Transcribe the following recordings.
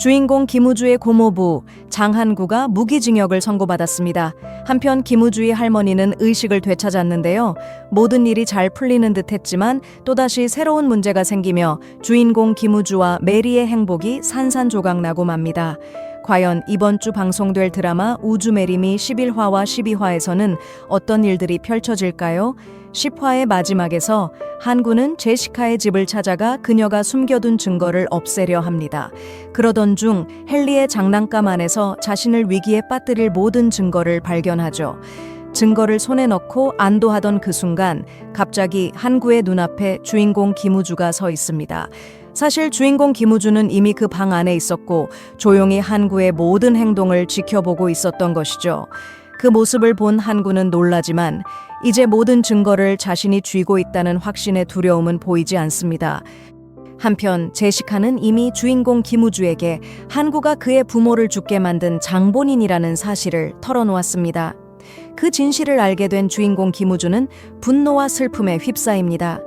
주인공 김우주의 고모부 장한구가 무기징역을 선고받았습니다. 한편 김우주의 할머니는 의식을 되찾았는데요. 모든 일이 잘 풀리는 듯했지만 또다시 새로운 문제가 생기며 주인공 김우주와 메리의 행복이 산산조각나고 맙니다. 과연 이번 주 방송될 드라마 우주메리미 11화와 12화에서는 어떤 일들이 펼쳐질까요? 10화의 마지막에서 한구는 제시카의 집을 찾아가 그녀가 숨겨둔 증거를 없애려 합니다. 그러던 중 헨리의 장난감 안에서 자신을 위기에 빠뜨릴 모든 증거를 발견하죠. 증거를 손에 넣고 안도하던 그 순간 갑자기 한구의 눈앞에 주인공 김우주가 서 있습니다. 사실 주인공 김우주는 이미 그 방 안에 있었고 조용히 한구의 모든 행동을 지켜보고 있었던 것이죠. 그 모습을 본 한구는 놀라지만 이제 모든 증거를 자신이 쥐고 있다는 확신의 두려움은 보이지 않습니다. 한편 제시카는 이미 주인공 김우주에게 한구가 그의 부모를 죽게 만든 장본인이라는 사실을 털어놓았습니다. 그 진실을 알게 된 주인공 김우주는 분노와 슬픔에 휩싸입니다.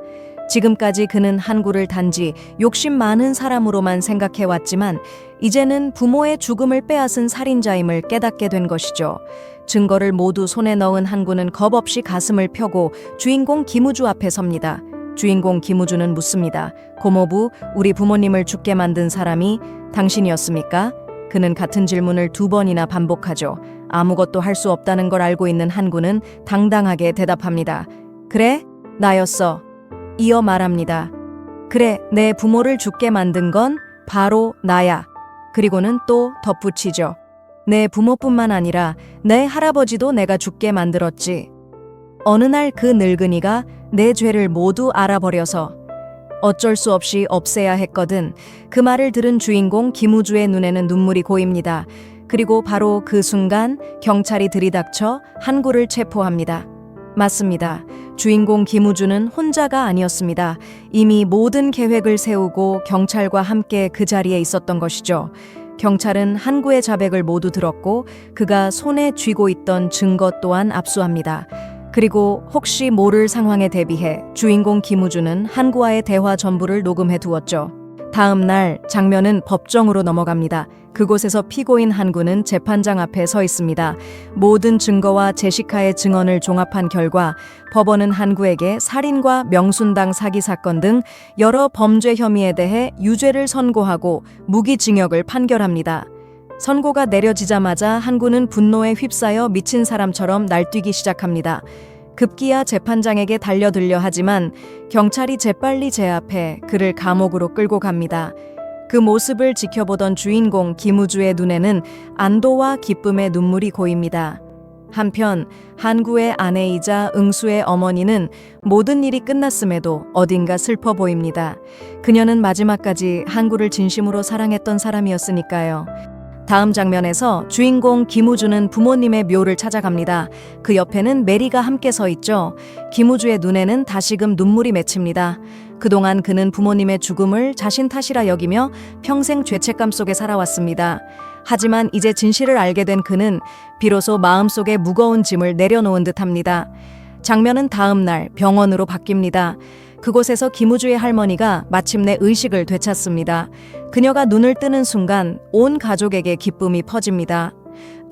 지금까지 그는 한구를 단지 욕심 많은 사람으로만 생각해왔지만 이제는 부모의 죽음을 빼앗은 살인자임을 깨닫게 된 것이죠. 증거를 모두 손에 넣은 한구는 겁없이 가슴을 펴고 주인공 김우주 앞에 섭니다. 주인공 김우주는 묻습니다. 고모부, 우리 부모님을 죽게 만든 사람이 당신이었습니까? 그는 같은 질문을 2번이나 반복하죠. 아무것도 할 수 없다는 걸 알고 있는 한구는 당당하게 대답합니다. 그래, 나였어. 이어 말합니다. 그래, 내 부모를 죽게 만든 건 바로 나야. 그리고는 또 덧붙이죠. 내 부모뿐만 아니라 내 할아버지도 내가 죽게 만들었지. 어느 날 그 늙은이가 내 죄를 모두 알아버려서 어쩔 수 없이 없애야 했거든. 그 말을 들은 주인공 김우주의 눈에는 눈물이 고입니다. 그리고 바로 그 순간 경찰이 들이닥쳐 한구를 체포합니다. 맞습니다. 주인공 김우주는 혼자가 아니었습니다. 이미 모든 계획을 세우고 경찰과 함께 그 자리에 있었던 것이죠. 경찰은 한구의 자백을 모두 들었고 그가 손에 쥐고 있던 증거 또한 압수합니다. 그리고 혹시 모를 상황에 대비해 주인공 김우주는 한구와의 대화 전부를 녹음해 두었죠. 다음 날 장면은 법정으로 넘어갑니다. 그곳에서 피고인 한구는 재판장 앞에 서 있습니다. 모든 증거와 제시카의 증언을 종합한 결과 법원은 한구에게 살인과 명순당 사기 사건 등 여러 범죄 혐의에 대해 유죄를 선고하고 무기징역을 판결합니다. 선고가 내려지자마자 한구는 분노에 휩싸여 미친 사람처럼 날뛰기 시작합니다. 급기야 재판장에게 달려들려 하지만 경찰이 재빨리 제압해 그를 감옥으로 끌고 갑니다. 그 모습을 지켜보던 주인공 김우주의 눈에는 안도와 기쁨의 눈물이 고입니다. 한편 한구의 아내이자 응수의 어머니는 모든 일이 끝났음에도 어딘가 슬퍼 보입니다. 그녀는 마지막까지 한구를 진심으로 사랑했던 사람이었으니까요. 다음 장면에서 주인공 김우주는 부모님의 묘를 찾아갑니다. 그 옆에는 메리가 함께 서 있죠. 김우주의 눈에는 다시금 눈물이 맺힙니다. 그동안 그는 부모님의 죽음을 자신 탓이라 여기며 평생 죄책감 속에 살아왔습니다. 하지만 이제 진실을 알게 된 그는 비로소 마음속에 무거운 짐을 내려놓은 듯합니다. 장면은 다음 날 병원으로 바뀝니다. 그곳에서 김우주의 할머니가 마침내 의식을 되찾습니다. 그녀가 눈을 뜨는 순간 온 가족에게 기쁨이 퍼집니다.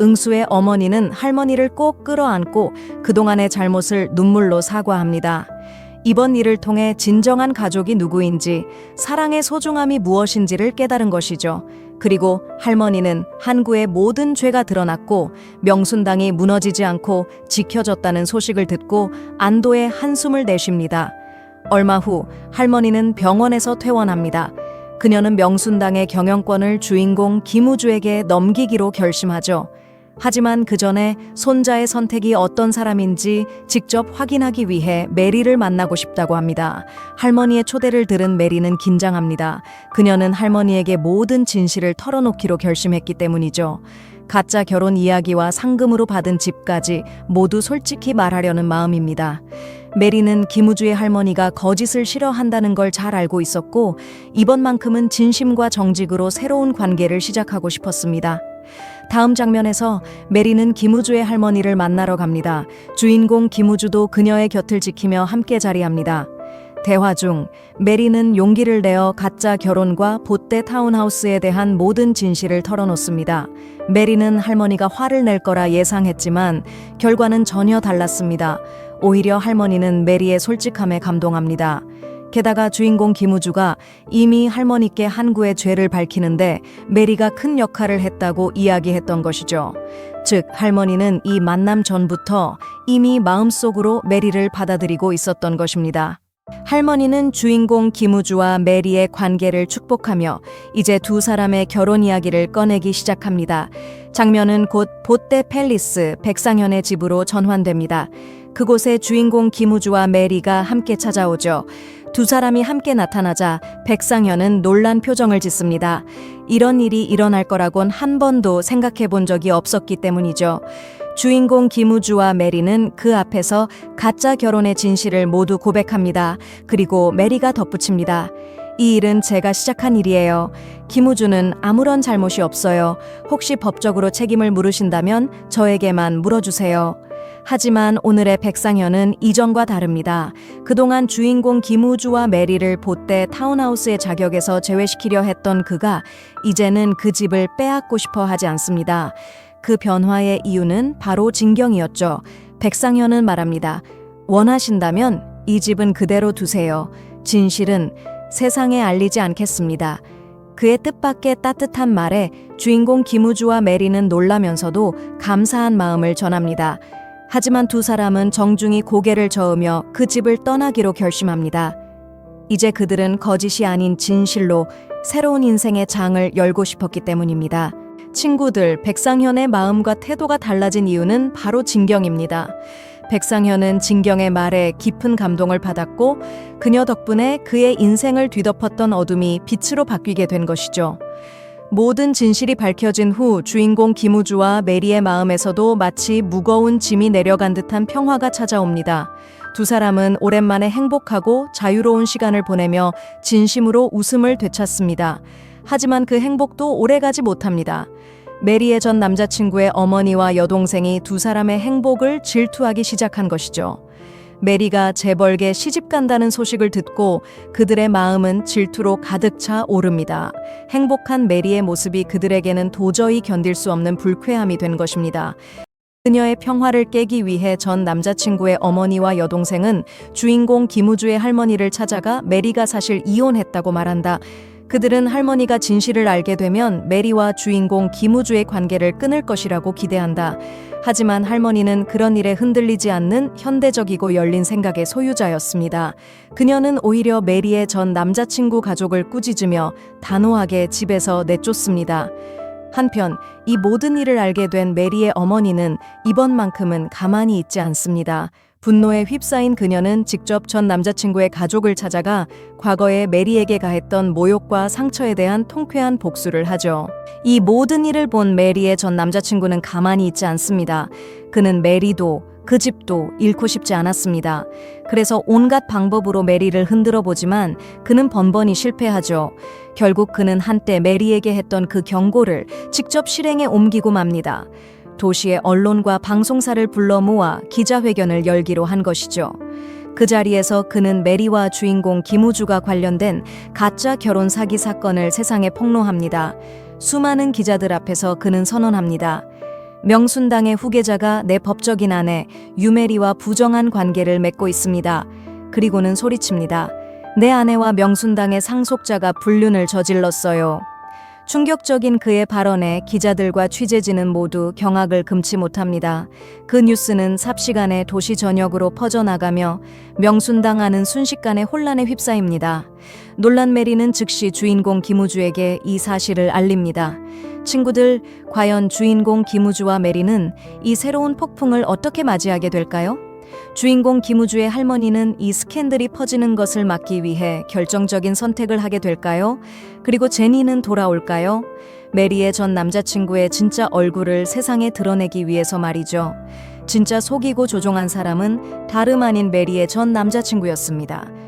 응수의 어머니는 할머니를 꼭 끌어안고 그동안의 잘못을 눈물로 사과합니다. 이번 일을 통해 진정한 가족이 누구인지, 사랑의 소중함이 무엇인지를 깨달은 것이죠. 그리고 할머니는 한구의 모든 죄가 드러났고 명순당이 무너지지 않고 지켜졌다는 소식을 듣고 안도의 한숨을 내쉽니다. 얼마 후 할머니는 병원에서 퇴원합니다. 그녀는 명순당의 경영권을 주인공 김우주에게 넘기기로 결심하죠. 하지만 그 전에 손자의 선택이 어떤 사람인지 직접 확인하기 위해 메리를 만나고 싶다고 합니다. 할머니의 초대를 들은 메리는 긴장합니다. 그녀는 할머니에게 모든 진실을 털어놓기로 결심했기 때문이죠. 가짜 결혼 이야기와 상금으로 받은 집까지 모두 솔직히 말하려는 마음입니다. 메리는 김우주의 할머니가 거짓을 싫어한다는 걸 잘 알고 있었고 이번만큼은 진심과 정직으로 새로운 관계를 시작하고 싶었습니다. 다음 장면에서 메리는 김우주의 할머니를 만나러 갑니다. 주인공 김우주도 그녀의 곁을 지키며 함께 자리합니다. 대화 중 메리는 용기를 내어 가짜 결혼과 보떼 타운하우스에 대한 모든 진실을 털어놓습니다. 메리는 할머니가 화를 낼 거라 예상했지만 결과는 전혀 달랐습니다. 오히려 할머니는 메리의 솔직함에 감동합니다. 게다가 주인공 김우주가 이미 할머니께 한구의 죄를 밝히는데 메리가 큰 역할을 했다고 이야기했던 것이죠. 즉, 할머니는 이 만남 전부터 이미 마음속으로 메리를 받아들이고 있었던 것입니다. 할머니는 주인공 김우주와 메리의 관계를 축복하며 이제 두 사람의 결혼 이야기를 꺼내기 시작합니다. 장면은 곧 보떼 팰리스 백상현의 집으로 전환됩니다. 그곳에 주인공 김우주와 메리가 함께 찾아오죠. 두 사람이 함께 나타나자 백상현은 놀란 표정을 짓습니다. 이런 일이 일어날 거라곤 한 번도 생각해 본 적이 없었기 때문이죠. 주인공 김우주와 메리는 그 앞에서 가짜 결혼의 진실을 모두 고백합니다. 그리고 메리가 덧붙입니다. 이 일은 제가 시작한 일이에요. 김우주는 아무런 잘못이 없어요. 혹시 법적으로 책임을 물으신다면 저에게만 물어주세요. 하지만 오늘의 백상현은 이전과 다릅니다. 그동안 주인공 김우주와 메리를 보떼 타운하우스의 자격에서 제외시키려 했던 그가 이제는 그 집을 빼앗고 싶어 하지 않습니다. 그 변화의 이유는 바로 진경이었죠. 백상현은 말합니다. 원하신다면 이 집은 그대로 두세요. 진실은 세상에 알리지 않겠습니다. 그의 뜻밖의 따뜻한 말에 주인공 김우주와 메리는 놀라면서도 감사한 마음을 전합니다. 하지만 두 사람은 정중히 고개를 저으며 그 집을 떠나기로 결심합니다. 이제 그들은 거짓이 아닌 진실로 새로운 인생의 장을 열고 싶었기 때문입니다. 친구들, 백상현의 마음과 태도가 달라진 이유는 바로 진경입니다. 백상현은 진경의 말에 깊은 감동을 받았고 그녀 덕분에 그의 인생을 뒤덮었던 어둠이 빛으로 바뀌게 된 것이죠. 모든 진실이 밝혀진 후 주인공 김우주와 메리의 마음에서도 마치 무거운 짐이 내려간 듯한 평화가 찾아옵니다. 두 사람은 오랜만에 행복하고 자유로운 시간을 보내며 진심으로 웃음을 되찾습니다. 하지만 그 행복도 오래가지 못합니다. 메리의 전 남자친구의 어머니와 여동생이 두 사람의 행복을 질투하기 시작한 것이죠. 메리가 재벌게 시집 간다는 소식을 듣고 그들의 마음은 질투로 가득 차 오릅니다. 행복한 메리의 모습이 그들에게는 도저히 견딜 수 없는 불쾌함이 된 것입니다. 그녀의 평화를 깨기 위해 전 남자친구의 어머니와 여동생은 주인공 김우주의 할머니를 찾아가 메리가 사실 이혼했다고 말한다. 그들은 할머니가 진실을 알게 되면 메리와 주인공 김우주의 관계를 끊을 것이라고 기대한다. 하지만 할머니는 그런 일에 흔들리지 않는 현대적이고 열린 생각의 소유자였습니다. 그녀는 오히려 메리의 전 남자친구 가족을 꾸짖으며 단호하게 집에서 내쫓습니다. 한편 이 모든 일을 알게 된 메리의 어머니는 이번만큼은 가만히 있지 않습니다. 분노에 휩싸인 그녀는 직접 전 남자친구의 가족을 찾아가 과거에 메리에게 가했던 모욕과 상처에 대한 통쾌한 복수를 하죠. 이 모든 일을 본 메리의 전 남자친구는 가만히 있지 않습니다. 그는 메리도 그 집도 잃고 싶지 않았습니다. 그래서 온갖 방법으로 메리를 흔들어 보지만 그는 번번이 실패하죠. 결국 그는 한때 메리에게 했던 그 경고를 직접 실행에 옮기고 맙니다. 도시의 언론과 방송사를 불러 모아 기자회견을 열기로 한 것이죠. 그 자리에서 그는 메리와 주인공 김우주가 관련된 가짜 결혼 사기 사건을 세상에 폭로합니다. 수많은 기자들 앞에서 그는 선언합니다. 명순당의 후계자가 내 법적인 아내 유메리와 부정한 관계를 맺고 있습니다. 그리고는 소리칩니다. 내 아내와 명순당의 상속자가 불륜을 저질렀어요. 충격적인 그의 발언에 기자들과 취재진은 모두 경악을 금치 못합니다. 그 뉴스는 삽시간에 도시 전역으로 퍼져나가며 명순당 안은 순식간에 혼란에 휩싸입니다. 놀란 메리는 즉시 주인공 김우주에게 이 사실을 알립니다. 친구들, 과연 주인공 김우주와 메리는 이 새로운 폭풍을 어떻게 맞이하게 될까요? 주인공 김우주의 할머니는 이 스캔들이 퍼지는 것을 막기 위해 결정적인 선택을 하게 될까요? 그리고 제니는 돌아올까요? 메리의 전 남자친구의 진짜 얼굴을 세상에 드러내기 위해서 말이죠. 진짜 속이고 조종한 사람은 다름 아닌 메리의 전 남자친구였습니다.